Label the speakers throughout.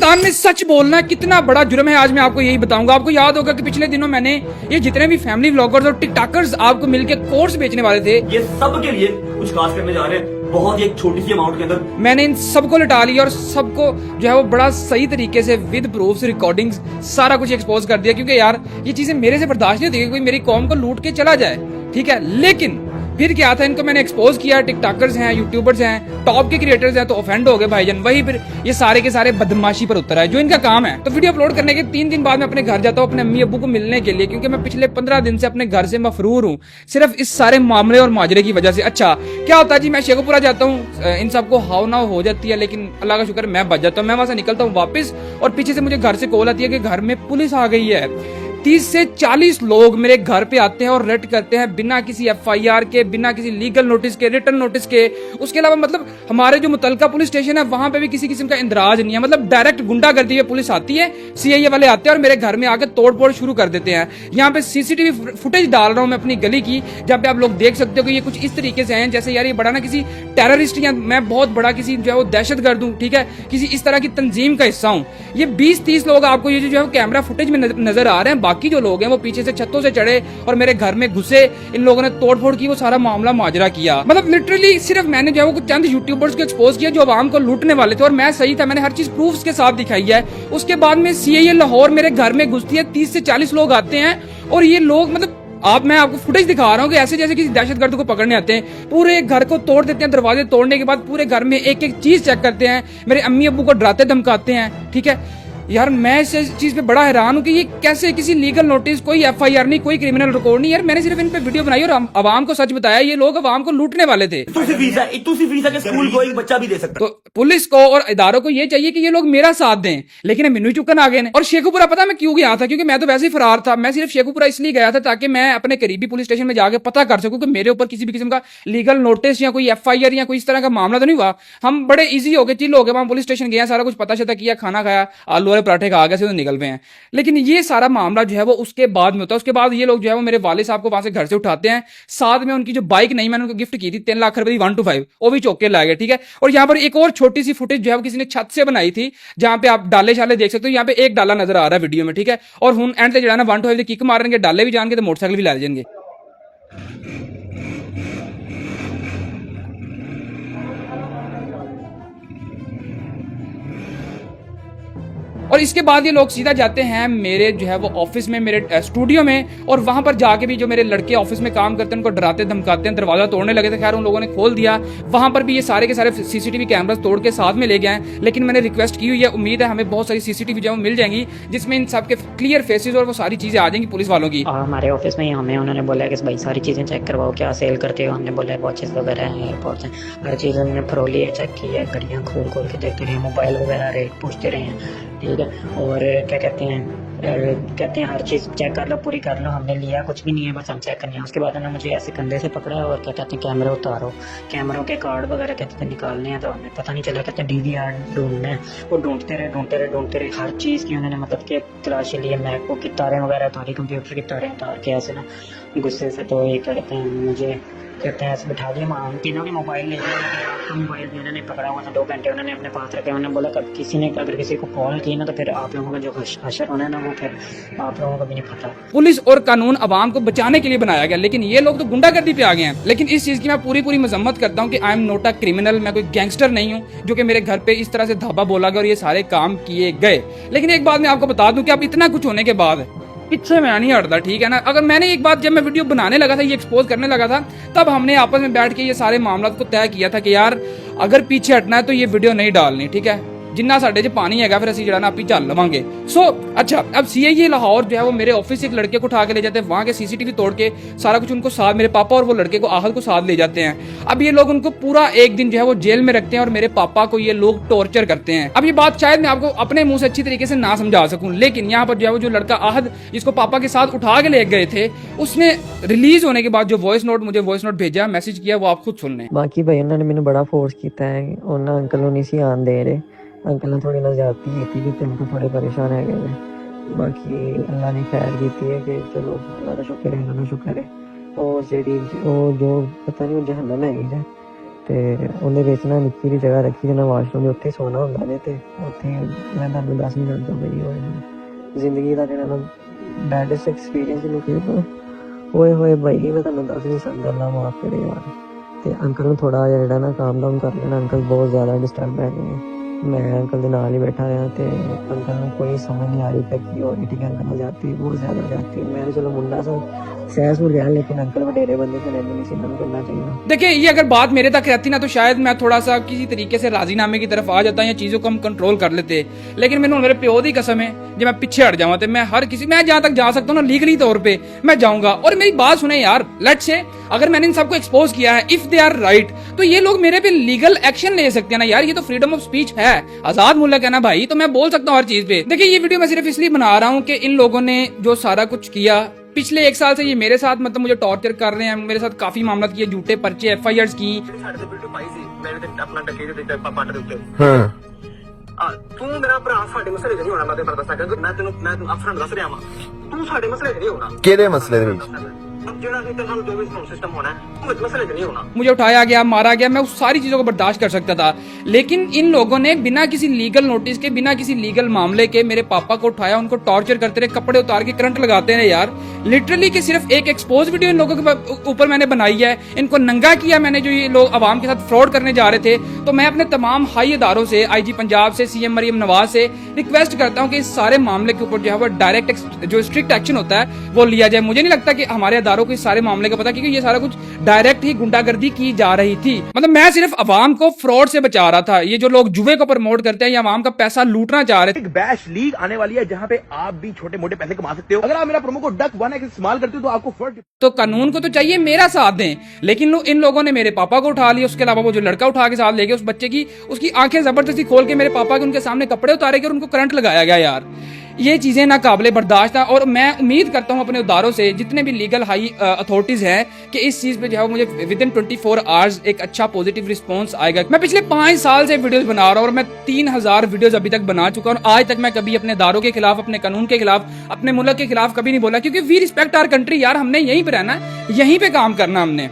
Speaker 1: पाकिस्तान में सच बोलना कितना बड़ा जुर्म है, आज मैं आपको यही बताऊंगा। आपको याद होगा कि पिछले दिनों मैंने ये जितने भी फैमिली व्लॉगर्स और टिकटॉकर्स आपको मिलके कोर्स बेचने वाले थे,
Speaker 2: ये सब के लिए कुछ खास करने जा रहे हैं, बहुत ही एक छोटी सी अमाउंट के अंदर।
Speaker 1: मैंने इन सबको लटा लिया और सबको जो है वो बड़ा सही तरीके से विद प्रूफ्स रिकॉर्डिंग्स सारा कुछ एक्सपोज कर दिया, क्योंकि यार ये चीजें मेरे से बर्दाश्त नहीं होती, कोई मेरी कौम को लूट के चला जाए, ठीक है। लेकिन फिर क्या था, इनको मैंने एक्सपोज किया, टिकटॉकर्स हैं, यूट्यूबर्स हैं, टॉप के क्रिएटर्स हैं, तो ऑफेंड हो गए भाईजान। वही फिर ये सारे के सारे बदमाशी पर उतर आए, जो इनका काम है। तो वीडियो अपलोड करने के 3 दिन बाद मैं अपने घर जाता हूँ अपने अम्मी अब्बू को मिलने के लिए, क्योंकि मैं पिछले 15 दिन से अपने घर से मफरूर हूँ, सिर्फ इस सारे मामले और माजरे की वजह से। अच्छा क्या होता है जी, मैं शेखुपुरा जाता हूँ, इन सबको हाव नाव हो जाती है, लेकिन अल्लाह का शुक्र मैं बच जाता हूँ। मैं वहां से निकलता हूँ वापस और पीछे से मुझे घर से कॉल आती है कि घर में पुलिस आ गई है। 30 से 40 लोग मेरे घर पे आते हैं और रेड करते हैं बिना किसी FIR के, बिना किसी लीगल नोटिस के, रिटर्न नोटिस के। उसके अलावा मतलब हमारे जो मुतलका पुलिस स्टेशन है वहां पे भी किसी किस्म का इंदराज नहीं है, मतलब डायरेक्ट गुंडागर्दी में पुलिस आती है, CIA वाले आते हैं और मेरे घर में आकर तोड़फोड़ शुरू कर देते हैं। यहाँ पे CCTV फुटेज डाल रहा हूँ मैं अपनी गली की, जहाँ पे आप लोग देख सकते हो कि ये कुछ इस तरीके से हैं जैसे यार ये बड़ा ना किसी टेररिस्ट या मैं बहुत बड़ा किसी जो है वो दहशतगर्द हूँ, ठीक है, किसी इस तरह की तंजीम का हिस्सा हूँ। ये 20-30 लोग आपको ये जो है कैमरा फुटेज में नजर आ रहे हैं। बाकी जो लोग हैं वो पीछे से छतों से चढ़े और मेरे घर में घुसे, इन लोगों ने तोड़फोड़ की, वो सारा मामला माजरा किया। मतलब लिटरली सिर्फ मैंने जो है वो कुछ चंद यूट्यूबर्स को एक्सपोज किया जो आवाम को लूटने वाले थे, और मैं सही था, मैंने हर चीज प्रूफ्स के साथ दिखाई है। उसके बाद में CIA लाहौर मेरे घर में घुसती है, 30 से 40 लोग आते हैं और ये लोग मतलब मैं आपको फुटेज दिखा रहा हूँ कि ऐसे जैसे किसी दहशतगर्द को पकड़ने आते हैं, पूरे घर को तोड़ देते हैं। दरवाजे तोड़ने के बाद पूरे घर में एक एक चीज चेक करते हैं, मेरे अम्मी अब्बू को डराते धमकाते हैं, ठीक है। यार मैं इस चीज पे बड़ा हैरान हूँ कि ये कैसे किसी लीगल नोटिस, कोई FIR नहीं, कोई क्रिमिनल रिकॉर्ड नहीं। यार मैंने सिर्फ इन पे वीडियो बनाई और आवाम को सच बताया, ये लोग आवाम को लूटने वाले थे।
Speaker 2: इतू सी फीस है कि स्कूल को एक बच्चा भी दे सकता।
Speaker 1: तो पुलिस को और इदारों को ये चाहिए कि ये लोग मेरा साथ दें, लेकिन मेनू ही चुकन आ गए। और शेखुपुरा पता मैं क्यों गया था, क्योंकि मैं तो वैसे ही फरार था। मैं सिर्फ शेखुपुरा इसलिए गया था ताकि मैं अपने करीबी पुलिस स्टेशन में जाकर पता कर सकूं कि मेरे ऊपर किसी भी किस्म का लीगल नोटिस या कोई FIR या कोई इस तरह का मामला तो नहीं हुआ। हम बड़े ईजी हो गए, चिल हो गए, वहां पुलिस स्टेशन गया, सारा कुछ पता चता किया, खाना खाया, आलू वाले पराठे खा गए, निकल गए हैं। लेकिन ये सारा मामला जो है वो उसके बाद में होता है। उसके बाद ये लोग जो है वो मेरे वाले साहब को वहां से घर से उठाते हैं, साथ में उनकी जो बाइक नहीं मैंने उनको गिफ्ट की थी 3 लाख रुपए की 1 to 5 वो भी चौक के लाए गए, ठीक है। और यहाँ पर एक और छोटी सी फुटेज जो है वो किसी ने छत से बनाई थी, जहां पे आप डाले शाले देख सकते हो। यहाँ पे एक डाला नजर आ रहा है वीडियो में, ठीक है। और हूं एंड से जो है ना 1 to 5 किक मारेंगे, डाले भी जाएंगे तो मोटरसाइकिल भी ला जाएंगे। और इसके बाद ये लोग सीधा जाते हैं मेरे जो है वो ऑफिस में, मेरे स्टूडियो में, और वहां पर जाके भी जो मेरे लड़के ऑफिस में काम करते हैं उनको डराते धमकाते हैं, दरवाजा तोड़ने लगे थे। खैर उन लोगों ने खोल दिया, वहां पर भी ये सारे के सारे CCTV कैमरास तोड़ के साथ में ले गए हैं। लेकिन मैंने रिक्वेस्ट की हुई है, उम्मीद है हमें बहुत सारी CCTV जो मिल जाएंगी जिसमें इन सब के क्लियर फेसेस और वो सारी चीजें आ जाएंगी पुलिस वालों की।
Speaker 3: और हमारे ऑफिस में हमें उन्होंने बोला कि भाई सारी चीज़ें चेक करवाओ, क्या सेल करते हो। हमने बोला वॉचेस वगैरह हैं, एयरपोर्ट्स हैं, हर चीज़ हमने फरोली है, चेक की है, घड़ियाँ खोल खोल के देखते रहे, मोबाइल वगैरह रेट पूछते रहे हैं, ठीक है। और क्या कहते हैं हर चीज़ चेक कर लो, पूरी कर लो। हमने लिया कुछ भी नहीं है, बस हम चेक करनी है। उसके बाद उन्होंने मुझे ऐसे कंधे से पकड़ा और क्या कहते हैं कैमरे उतारो, कैमरों के कार्ड वगैरह कहते थे निकालने हैं, तो हमें पता नहीं चला। कहते हैं DVR ढूंढना है, वो ढूंढते रहे हर चीज़ की उन्होंने मतलब कि तलाशी लिए। मैकबुक की तारें वगैरह उतारी, कंप्यूटर की तारें उतार के ऐसे ना गुस्से से। तो ये कहते हैं मुझे कहते हैं ऐसे बिठा दिया, हम तीनों के मोबाइल ले गए। आपका मोबाइल भी उन्होंने पकड़ा हुआ था, 2 घंटे उन्होंने अपने पास रखे। उन्होंने बोला कब किसी ने अगर किसी को कॉल की ना तो फिर आप लोगों का जो हशर होना है ना वो फिर आप लोगों को भी नहीं पता।
Speaker 1: पुलिस और कानून आवाम को बचाने के लिए बनाया गया, लेकिन ये लोग तो गुंडागर्दी पे आ गए हैं। लेकिन इस चीज की मैं पूरी मजम्मत करता हूँ कि I am not a criminal, मैं कोई गैंगस्टर नहीं हूँ जो कि मेरे घर पे इस तरह से धाबा बोला गया और ये सारे काम किए गए। लेकिन एक बात मैं आपको बता दूं कि अब इतना कुछ होने के बाद पीछे मैं नहीं हटता, ठीक है ना। अगर मैंने एक बात, जब मैं वीडियो बनाने लगा था, ये एक्सपोज करने लगा था, तब हमने आपस में बैठ के ये सारे मामला को तय किया था कि यार अगर पीछे हटना है तो ये वीडियो नहीं डालनी, ठीक है। जिन्ना साडे च पानी है फिर असं जरा आपी चल लवांगे। अच्छा अब CIA लाहौर जो है वो मेरे ऑफिस से एक लड़के को उठा के ले जाते हैं, वहां के CCTV तोड़ के सारा कुछ उनको साथ, मेरे पापा और वो लड़के को आहल को साथ ले जाते हैं। अब ये लोग उनको पूरा एक दिन जो है वो जेल में रखते हैं और मेरे पापा को ये लोग टॉर्चर करते हैं। अब ये बात शायद मैं आपको अपने मुंह से अच्छी तरीके से ना समझा सकूं, लेकिन यहाँ पर जो है वो जो लड़का आहद जिसको पापा के साथ उठा के ले गए थे, उसने रिलीज होने के बाद जो मुझे वॉइस नोट भेजा, मैसेज किया, वो आप खुद सुन लें।
Speaker 4: बाकी भाई उन्होंने मैंने बड़ा फोर्स किया है, उन्होंने अंकल नहीं सी आन दे रहे, अंकल ने थोड़ी ना ज्यादती की थी कि तुमको थोड़े परेशान है गए। बाकी अल्लाह ने खैर की है कि चलो अल्लाह का शुक्र है, अल्लाह का शुक्र है। और जो पता नहीं जहन्नम है ਤੇ ਉਹਦੇ ਵਿੱਚ ਨਾ ਨਿੱਕੀ ਜਿਹੀ ਜਗ੍ਹਾ ਰੱਖੀ ਜਿਹਨਾਂ ਵਾਸ਼ਰੂਮ ਦੇ ਉੱਥੇ ਸੌਣਾ ਹੁੰਦਾ ਨੇ ਤੇ ਉੱਥੇ ਮੈਂ ਤੁਹਾਨੂੰ ਦੱਸ ਨਹੀਂ ਸਕਦਾ ਬਈ ਉਹ ਜ਼ਿੰਦਗੀ ਦਾ ਜਿਹੜਾ ਨਾ ਬੈਡੈਸਟ ਐਕਸਪੀਰੀਅੰਸ ਨੂੰ ਫਿਰ ਹੋਏ ਹੋਏ ਬਈ ਮੈਂ ਤੁਹਾਨੂੰ ਦੱਸ ਨਹੀਂ ਸਕਦਾ, ਅੱਲਾ ਮਾਫ ਕਰੇ ਯਾਰ। ਤੇ ਅੰਕਲ ਨੂੰ ਥੋੜਾ ਜਿਹਾ ਜਿਹੜਾ ਨਾ ਕਾਮ ਡਾਊਨ ਕਰ ਲੈਣਾ, ਅੰਕਲ ਬਹੁਤ ਜ਼ਿਆਦਾ ਡਿਸਟਰਬ ਹੈ ਨੇ। मैं अंकल के नाल ही बैठा रहा तो अंकल को कोई समझ नहीं आ रही था कि और ठीक अंकल में जाती बहुत ज़्यादा जाती है। मैंने चलो मुंडा सा सहस हो गया, लेकिन अंकल वडेरे बंदे से नहीं सिंगम करना चाहिए।
Speaker 1: देखिए ये अगर बात मेरे तक रहती ना तो शायद मैं थोड़ा सा किसी तरीके से राजीनामे की तरफ आ जाता या चीज़ों को हम कंट्रोल कर लेते, लेकिन मैंने मेरे प्यो दी कसम है जब मैं पीछे हट जाऊँ तो मैं हर किसी मैं जहाँ तक जा सकता हूँ ना लीगली तौर पे मैं जाऊंगा। और मेरी बात सुने यार, लेट्स से अगर मैंने इन सबको एक्सपोज किया है, इफ दे आर राइट, तो ये लोग मेरे पे लीगल एक्शन ले सकते हैं ना यार। ये तो फ्रीडम ऑफ स्पीच है, आजाद मुल्क है ना भाई, तो मैं बोल सकता हूँ हर चीज पे। देखिए ये वीडियो मैं सिर्फ इसलिए बना रहा हूँ कि इन लोगों ने जो सारा कुछ किया पिछले 1 साल से, ये मेरे साथ मतलब मुझे टॉर्चर कर रहे हैं, मेरे साथ काफी मामला किए, झूठे पर्चे FIRs की।
Speaker 5: ਤੂੰ ਮੇਰਾ ਭਰਾ ਸਾਡੇ ਮਸਲੇ 'ਚ ਨਹੀਂ ਹੋਣਾ, ਮੈਂ ਤੈਨੂੰ ਦੱਸਾਂ ਕਿ ਮੈਂ ਤੈਨੂੰ ਅਫਸਰਾਂ ਦੱਸ ਰਿਹਾ ਵਾਂ, ਤੂੰ ਸਾਡੇ ਮਸਲੇ 'ਚ ਨਹੀਂ ਹੋਣਾ।
Speaker 6: ਕਿਹੜੇ ਮਸਲੇ ਦੇ ਵਿੱਚ?
Speaker 5: ਜਿਹੜਾ ਕਿ ਤੈਨੂੰ ਜੋ ਵੀ ਸਿਸਟਮ ਹੋਣਾ ਉਹ ਮਸਲੇ 'ਚ नहीं होना।
Speaker 1: मुझे उठाया गया, मारा गया, मैं उस सारी चीजों को बर्दाश्त कर सकता था, लेकिन इन लोगों ने बिना किसी लीगल नोटिस के, बिना किसी लीगल मामले के मेरे पापा को उठाया, उनको टॉर्चर करते रहे, कपड़े उतार के करंट लगाते रहे यार। लिटरली कि सिर्फ एक एक्सपोज वीडियो इन लोगों के ऊपर मैंने बनाई है, इनको नंगा किया मैंने, जो ये लोग अवाम के साथ फ्रॉड करने जा रहे थे। तो मैं अपने तमाम हाई अदारों से, IG पंजाब से, CM मरियम नवाज से रिक्वेस्ट करता हूँ कि इस सारे मामले के ऊपर जो है वो डायरेक्ट जो स्ट्रिक्ट एक्शन होता है वो लिया जाए। मुझे नहीं लगता कि हमारे अदारों को इस सारे मामले का पता, क्योंकि ये सारा कुछ डायरेक्ट ही गुंडागर्दी की जा रही थी। मतलब मैं सिर्फ अवाम को फ्रॉड से बचा रहा था। ये जो लोग जुए को प्रमोट करते हैं, ये अवाम का पैसा लूटना चाह रहे थे।
Speaker 7: एक बैश लीग आने वाली है जहां पे आप भी छोटे मोटे पैसे कमा सकते हो। अगर आप मेरा प्रोमो कोड DUCK1X इस्तेमाल करते हो तो आपको फर्स्ट।
Speaker 1: तो कानून को तो चाहिए मेरा साथ दें, लेकिन इन लोगों ने मेरे पापा को उठा लिया। उसके अलावा वो जो लड़का उठा के साथ ले गए, उस बच्चे की उसकी आंखें जबरदस्ती खोल के मेरे पापा के उनके सामने कपड़े उतारे गए और उनको करंट लगाया गया यार। ये चीजें नाकाबिले बर्दाश्त है। और मैं उम्मीद करता हूं अपने उदारों से, जितने भी लीगल हाई अथॉरिटीज हैं, कि इस चीज पे जो है मुझे विद इन 24 आवर्स एक अच्छा पॉजिटिव रिस्पांस आएगा। मैं पिछले 5 साल से वीडियोस बना रहा हूं और मैं 3000 वीडियोस अभी तक बना चुका हूं। आज तक मैं कभी अपने इदारों के खिलाफ, अपने कानून के खिलाफ, अपने मुल्क के खिलाफ कभी नहीं बोला, क्योंकि वी रिस्पेक्ट आवर कंट्री यार। हमने यहीं पे रहना, यहीं पे काम करना हमने।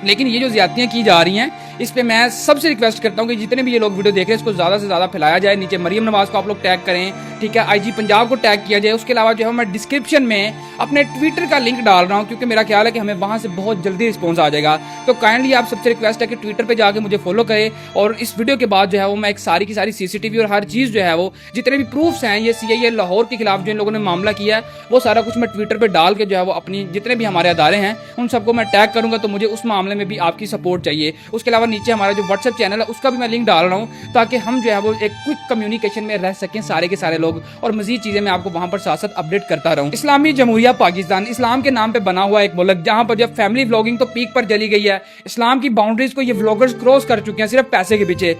Speaker 1: लेकिन ये जो ज्यादतियां की जा रही हैं, इस पे मैं सबसे रिक्वेस्ट करता हूं कि जितने भी ये लोग वीडियो देख रहे हैं, इसको ज्यादा से ज्यादा फैलाया जाए। नीचे मरियम नवाज को आप लोग टैग करें, ठीक है, IG पंजाब को टैग किया जाए। उसके अलावा जो है मैं डिस्क्रिप्शन में अपने ट्विटर का लिंक डाल रहा हूं, क्योंकि मेरा ख्याल है कि हमें वहां से बहुत जल्दी रिस्पॉन्स आ जाएगा। तो काइंडली आप सबसे रिक्वेस्ट है कि ट्विटर पे जाके मुझे फॉलो करें। और इस वीडियो के बाद जो है वो मैं एक सारी की सारी CCTV और हर चीज जो है वो जितने भी प्रूफ्स हैं, ये CIA लाहौर के खिलाफ जो इन लोगों ने मामला किया है, वो सारा कुछ मैं ट्विटर पर डाल के जो है वो अपनी जितने भी हमारे अदारे हैं उन सबको मैं टैग करूंगा। तो मुझे उस मामले में भी आपकी सपोर्ट चाहिए। उसके अलावा नीचे हमारा जो WhatsApp चैनल है उसका भी मैं लिंक डाल रहा हूं, ताकि हम जो है वो एक क्विक कम्युनिकेशन में रह सकें सारे के सारे लोग, और मजीद चीजें मैं आपको वहां पर साथ साथ अपडेट करता रहूं। इस्लामी जमहूरिया पाकिस्तान इस्लाम के नाम पे बना हुआ एक मुल्क, जहां पर जब फैमिली व्लॉगिंग तो पीक पर चली गई है, इस्लाम की बाउंड्रीज को ये व्लॉगर्स क्रॉस कर चुके हैं सिर्फ पैसे के पीछे।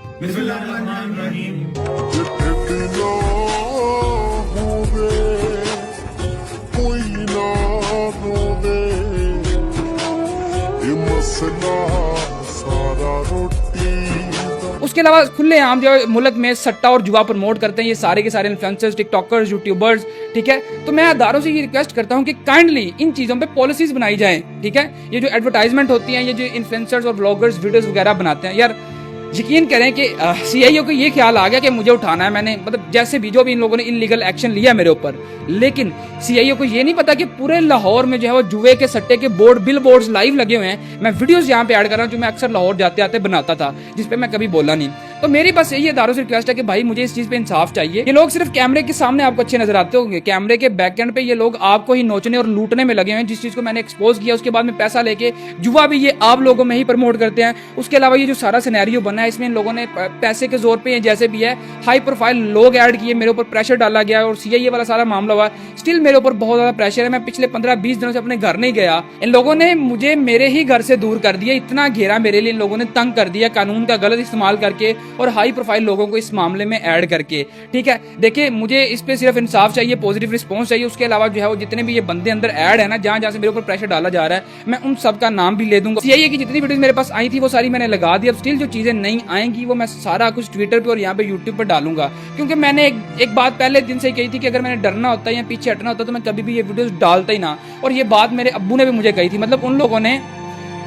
Speaker 1: उसके अलावा खुले आम जो मुल्क में सट्टा और जुआ प्रमोट करते हैं ये सारे के सारे इन्फ्लुएंसर्स, टिकटॉकर्स, यूट्यूबर्स, ठीक है। तो मैं अदारों से ये रिक्वेस्ट करता हूं कि काइंडली इन चीजों पे पॉलिसीज बनाई जाए, ठीक है। ये जो एडवर्टाइजमेंट होती है, ये जो इन्फ्लुएंसर्स और ब्लॉगर्स वीडियोस वगैरह बनाते हैं यार, यकीन करें कि CIO को ये ख्याल आ गया कि मुझे उठाना है। मैंने मतलब जैसे भी जो भी इन लोगों ने इनलीगल एक्शन लिया मेरे ऊपर, लेकिन CIO को ये नहीं पता कि पूरे लाहौर में जो है वो जुए के सट्टे के बोर्ड, बिल बोर्ड्स लाइव लगे हुए हैं। मैं वीडियोस यहाँ पे ऐड कर रहा हूँ जो मैं अक्सर लाहौर जाते आते बनाता था, जिसपे मैं कभी बोला नहीं। तो मेरी बस यही अदारों से रिक्वेस्ट है कि भाई मुझे इस चीज पे इंसाफ चाहिए। ये लोग सिर्फ कैमरे के सामने आपको अच्छे नजर आते होंगे, कैमरे के बैकएंड पे ये लोग आपको ही नोचने और लूटने में लगे हुए हैं। जिस चीज को मैंने एक्सपोज किया उसके बाद में पैसा लेके जुआ भी ये आप लोगों में ही प्रमोट करते हैं। उसके अलावा ये जो सारा सिनेरियो बना है, इसमें इन लोगों ने पैसे के जोर पे जैसे भी है हाई प्रोफाइल लोग ऐड किए, मेरे ऊपर प्रेशर डाला गया और CIA वाला सारा मामला हुआ। स्टिल मेरे ऊपर बहुत ज्यादा प्रेशर है। मैं पिछले 15-20 दिनों से अपने घर नहीं गया। इन लोगों ने मुझे मेरे ही घर से दूर कर दिया, इतना घेरा मेरे लिए इन लोगों ने तंग कर दिया, कानून का गलत इस्तेमाल करके और हाई प्रोफाइल लोगों को इस मामले में ऐड करके, ठीक है। देखिए मुझे इस पे सिर्फ इंसाफ चाहिए, पॉजिटिव रिस्पांस चाहिए। उसके अलावा जो है वो जितने भी ये बंदे अंदर ऐड है ना, जहां जहां से मेरे ऊपर प्रेशर डाला जा रहा है, मैं उन सब का नाम भी ले दूंगा। CIA की जितनी वीडियोस मेरे पास आई थी वो सारी मैंने लगा दी। अब स्टिल जो चीजें नहीं आएंगी वो मैं सारा कुछ ट्विटर पे और यहाँ पे यूट्यूब पर डालूंगा, क्योंकि मैंने एक बात पहले दिन से ही कही थी कि अगर मैंने डरना होता या पीछे हटना होता तो मैं कभी भी ये वीडियोस डालता ही ना। और ये बात मेरे अब्बू ने भी मुझे कही थी। मतलब उन लोगों ने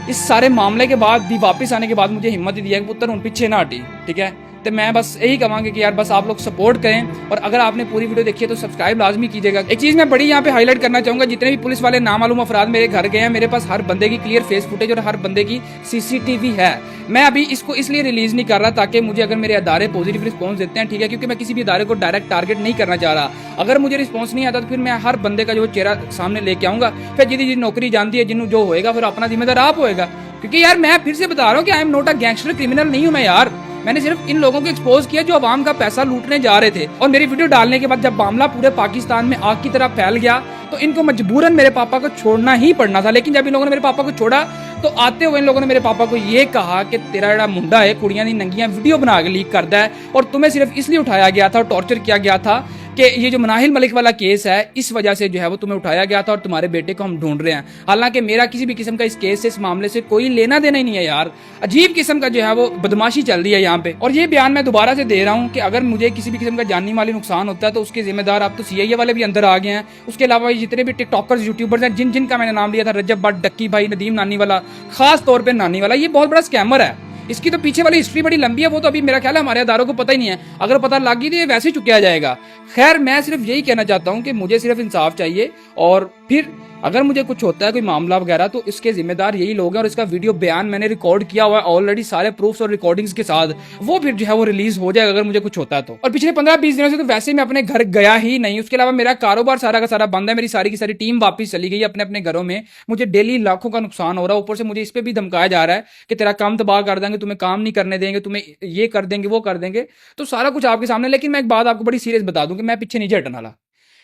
Speaker 1: इस सारे मामले के बाद भी वापस आने के बाद मुझे हिम्मत दिया कि पुत्र उन पीछे ना हटी, ठीक है। तो मैं बस यही कहूँगा कि यार बस आप लोग सपोर्ट करें, और अगर आपने पूरी वीडियो देखी है तो सब्सक्राइब लाजमी कीजिएगा। एक चीज़ मैं बड़ी यहाँ पे हाईलाइट करना चाहूँगा, जितने भी पुलिस वाले नामालूम अफराद मेरे घर गए हैं, मेरे पास हर बंदे की क्लियर फेस फुटेज और हर बंदे की CCTV है। मैं अभी इसको इसलिए रिलीज नहीं कर रहा ताकि मुझे अगर मेरे अदारे पॉजिटिव रिस्पॉन्स देते हैं, ठीक है, क्योंकि मैं किसी भी अदारे को डायरेक्ट टारगेट नहीं करना चाह रहा। अगर मुझे रिस्पॉन्स नहीं आता तो फिर मैं हर बंदे का जो चेहरा सामने लेके आऊँगा, फिर जितनी नौकरी जानती है जिन्हों जो होएगा फिर अपना जिम्मेदार आप होएगा। क्योंकि यार मैं फिर से बता रहा हूँ कि I am not a gangster, criminal नहीं हूँ मैं यार। मैंने सिर्फ इन लोगों को एक्सपोज किया जो आवाम का पैसा लूटने जा रहे थे। और मेरी वीडियो डालने के बाद जब मामला पूरे पाकिस्तान में आग की तरह फैल गया तो इनको मजबूरन मेरे पापा को छोड़ना ही पड़ना था। लेकिन जब इन लोगों ने मेरे पापा को छोड़ा तो आते हुए इन लोगों ने मेरे पापा को ये कहा कि तेरा जड़ा मुंडा है कुड़ियां दी नंगियां वीडियो बना के लीक करता है, और तुम्हें सिर्फ इसलिए उठाया गया था और टॉर्चर किया गया था कि ये जो मनाहिल मलिक वाला केस है इस वजह से जो है वो तुम्हें उठाया गया था और तुम्हारे बेटे को हम ढूंढ रहे हैं। हालांकि मेरा किसी भी किस्म का इस केस से, इस मामले से कोई लेना देना ही नहीं है यार। अजीब किस्म का जो है वो बदमाशी चल रही है यहाँ पे। और ये बयान मैं दोबारा से दे रहा हूँ कि अगर मुझे किसी भी किस्म का जानी माली नुकसान होता है तो उसके जिम्मेदार अब तो CIA वाले भी अंदर आ गए हैं। उसके अलावा जितने भी टिकटॉकर्स, यूट्यूबर्स हैं, जिनका मैंने नाम लिया था, रजब भट्ट, डक्की भाई, नदीम नानी वाला, खास तौर पर नानी वाला, ये बहुत बड़ा स्कैमर है। इसकी तो पीछे वाली हिस्ट्री बड़ी लंबी है, वो तो अभी मेरा ख्याल है हमारे अदारों को पता ही नहीं है। अगर पता लग गई तो ये वैसे ही चुकाया जाएगा। खैर मैं सिर्फ यही कहना चाहता हूँ कि मुझे सिर्फ इंसाफ चाहिए, और फिर अगर मुझे कुछ होता है कोई मामला वगैरह तो इसके जिम्मेदार यही लोग हैं। और इसका वीडियो बयान मैंने रिकॉर्ड किया हुआ है ऑलरेडी सारे प्रूफ्स और रिकॉर्डिंग्स के साथ, वो फिर जो है वो रिलीज हो जाएगा अगर मुझे कुछ होता है तो। और पिछले 15-20 दिनों से तो वैसे मैं अपने घर गया ही नहीं। उसके अलावा मेरा कारोबार सारा का सारा बंद है, मेरी सारी की सारी टीम वापस चली गई अपने अपने घरों में। मुझे डेली लाखों का नुकसान हो रहा है, ऊपर से मुझे इस पर भी धमकाया जा रहा है कि तेरा काम तबाह कर देंगे, तुम्हें काम नहीं करने देंगे, तुम्हें ये कर देंगे, वो कर देंगे। तो सारा कुछ आपके सामने। लेकिन मैं एक बात आपको बड़ी सीरियस बता दूं कि मैं पीछे नहीं हटने वाला।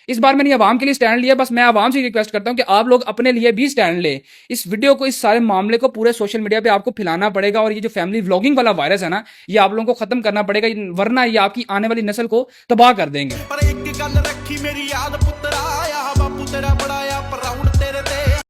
Speaker 1: इस बार मैंने आवाम के लिए स्टैंड लिया। बस मैं आवाम से रिक्वेस्ट करता हूं कि आप लोग अपने लिए भी स्टैंड लें। इस वीडियो को, इस सारे मामले को पूरे सोशल मीडिया पे आपको फैलाना पड़ेगा। और ये जो फैमिली व्लॉगिंग वाला वायरस है ना, ये आप लोगों को खत्म करना पड़ेगा, वरना ये आपकी आने वाली नस्ल को तबाह कर देंगे।
Speaker 6: पर एक गल रखी मेरी याद पुत्रा,